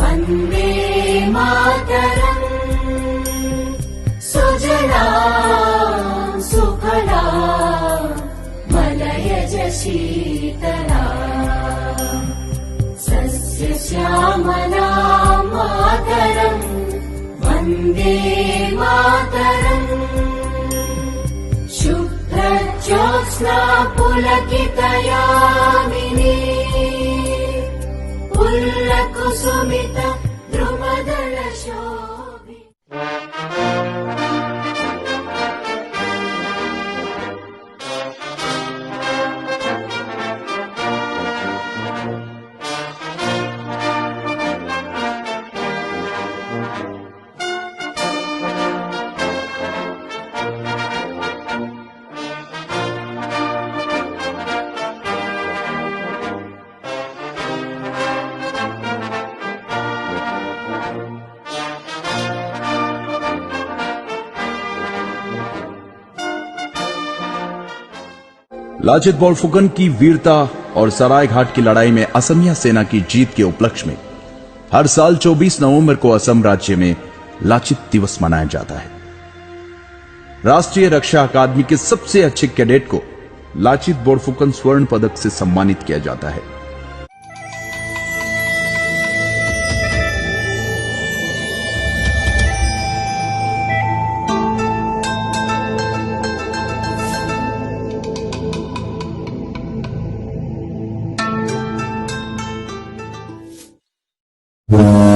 वन्दे मातरम् सुजला सुफला मलयज शीतला सस्यश्यामला मातरम् वन्दे मातरम् शुभ्रज्योत्स्ना पुलकितयामिनी पुल्लकुसुमित द्रुमदल शोभि लाचित बोरफुकन की वीरता और सरायघाट की लड़ाई में असमिया सेना की जीत के उपलक्ष्य में हर साल 24 नवंबर को असम राज्य में लाचित दिवस मनाया जाता है। राष्ट्रीय रक्षा अकादमी के सबसे अच्छे कैडेट को लाचित बोरफुकन स्वर्ण पदक से सम्मानित किया जाता है। Yeah.